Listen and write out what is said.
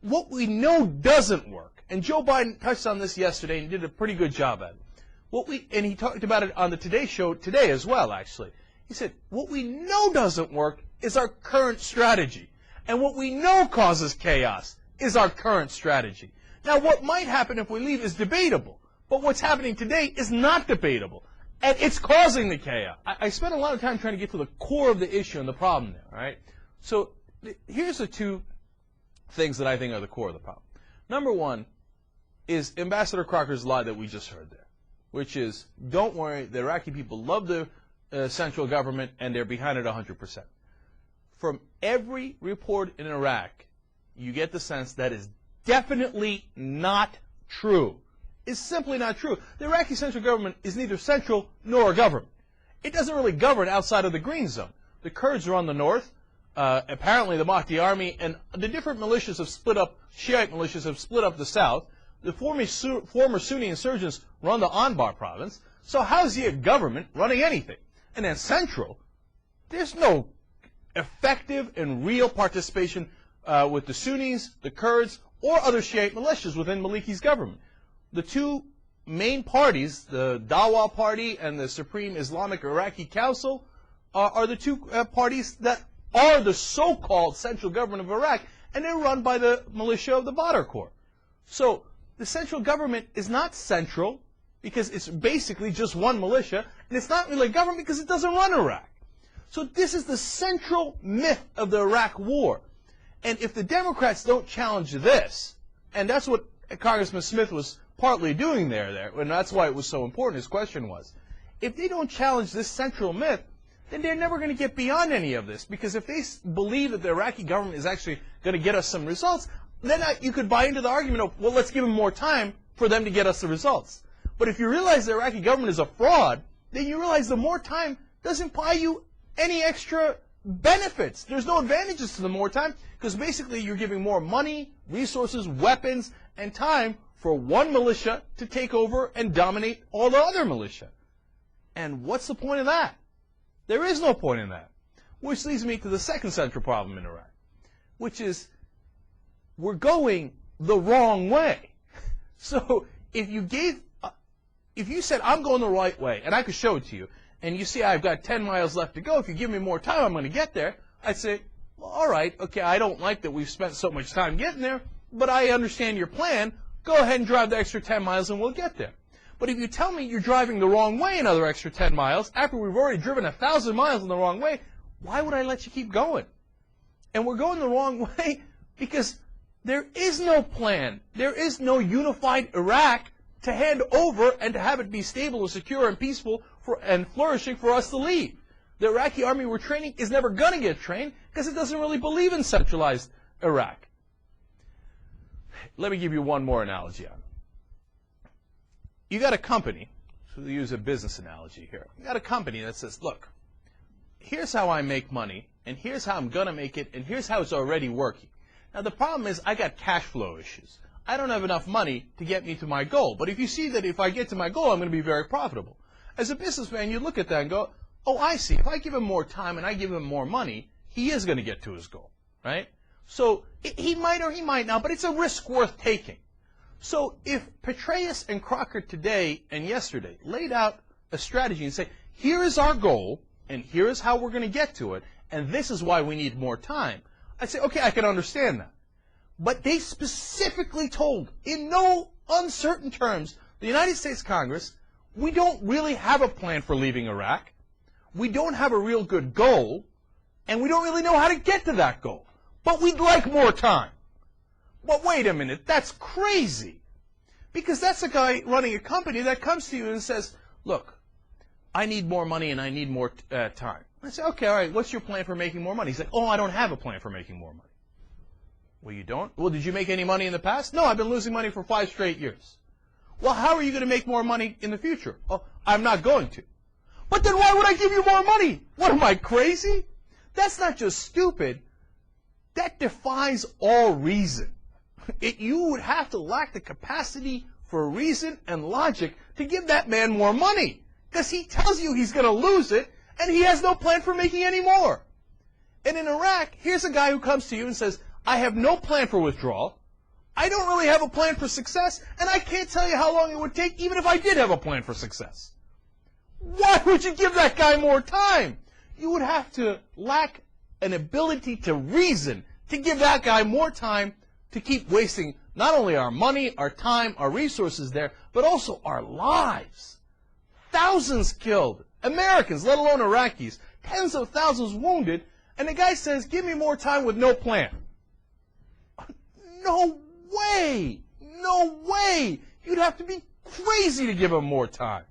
what we know doesn't work, and Joe Biden touched on this yesterday and did a pretty good job at it. And he talked about it on the Today Show today as well, actually. He said, what we know doesn't work is our current strategy. And what we know causes chaos is our current strategy. Now, what might happen if we leave is debatable. But what's happening today is not debatable. And it's causing the chaos. I spent a lot of time trying to get to the core of the issue and the problem there, all right? So here's the two things that I think are the core of the problem. Number one is Ambassador Crocker's lie that we just heard there, which is, don't worry, the Iraqi people love the central government and they're behind it 100%. From every report in Iraq, you get the sense that is definitely not true. It's simply not true. The Iraqi central government is neither central nor a government. It doesn't really govern outside of the green zone. The Kurds are on the north. Apparently the Mahdi army and the different militias have split up, Shiite militias have split up the south. The former Sunni insurgents run the Anbar province. So how is he a government running anything? And then central, there's no effective and real participation with the Sunnis, the Kurds, or other Shiite militias within Maliki's government. The two main parties, the Dawa Party and the Supreme Islamic Iraqi Council, are the two parties that are the so-called central government of Iraq, and they're run by the militia of the Badr Corps. So the central government is not central because it's basically just one militia, and it's not really a government because it doesn't run Iraq. So this is the central myth of the Iraq war. And if the Democrats don't challenge this, and that's what Congressman Smith was partly doing there, and that's why it was so important, his question was, if they don't challenge this central myth, then they're never going to get beyond any of this. Because if they believe that the Iraqi government is actually going to get us some results, then you could buy into the argument of, well, let's give them more time for them to get us the results. But if you realize the Iraqi government is a fraud, then you realize the more time doesn't buy you any extra benefits. There's no advantages to the more time, because basically you're giving more money, resources, weapons, and time for one militia to take over and dominate all the other militia. And what's the point of that? There is no point in that. Which leads me to the second central problem in Iraq, which is we're going the wrong way. So if you said, I'm going the right way, and I could show it to you, and you see I've got 10 miles left to go, if you give me more time, I'm going to get there, I'd say, well, all right, okay, I don't like that we've spent so much time getting there, but I understand your plan. Go ahead and drive the extra 10 miles and we'll get there. But if you tell me you're driving the wrong way another extra 10 miles, after we've already driven 1,000 miles in the wrong way, why would I let you keep going? And we're going the wrong way because there is no plan. There is no unified Iraq to hand over and to have it be stable and secure and peaceful and flourishing for us to leave. The Iraqi army we're training is never going to get trained because it doesn't really believe in centralized Iraq. Let me give you one more analogy on it. You got a company, so we use a business analogy here. You got a company that says, look, here's how I make money, and here's how I'm going to make it, and here's how it's already working. Now the problem is I got cash flow issues. I don't have enough money to get me to my goal. But if you see that if I get to my goal, I'm going to be very profitable. As a businessman, you look at that and go, oh, I see. If I give him more time and I give him more money, he is going to get to his goal, right? So he might or he might not, but it's a risk worth taking. So if Petraeus and Crocker today and yesterday laid out a strategy and say, here is our goal, and here is how we're going to get to it, and this is why we need more time, I'd say, okay, I can understand that. But they specifically told, in no uncertain terms, the United States Congress, we don't really have a plan for leaving Iraq, we don't have a real good goal, and we don't really know how to get to that goal. But we'd like more time. But wait a minute, that's crazy. Because that's a guy running a company that comes to you and says, look, I need more money and I need more time. I say, okay, all right, what's your plan for making more money? He's like, oh, I don't have a plan for making more money. Well, you don't? Well, did you make any money in the past? No, I've been losing money for 5 straight years. Well, how are you going to make more money in the future? Oh, I'm not going to. But then why would I give you more money? What, am I crazy? That's not just stupid. That defies all reason. You would have to lack the capacity for reason and logic to give that man more money. Because he tells you he's going to lose it, and he has no plan for making any more. And in Iraq, here's a guy who comes to you and says, I have no plan for withdrawal. I don't really have a plan for success, and I can't tell you how long it would take even if I did have a plan for success. Why would you give that guy more time? You would have to lack an ability to reason to give that guy more time to keep wasting not only our money, our time, our resources there, but also our lives. Thousands killed, Americans, let alone Iraqis, tens of thousands wounded, and the guy says, give me more time with no plan. No way! No way! You'd have to be crazy to give him more time.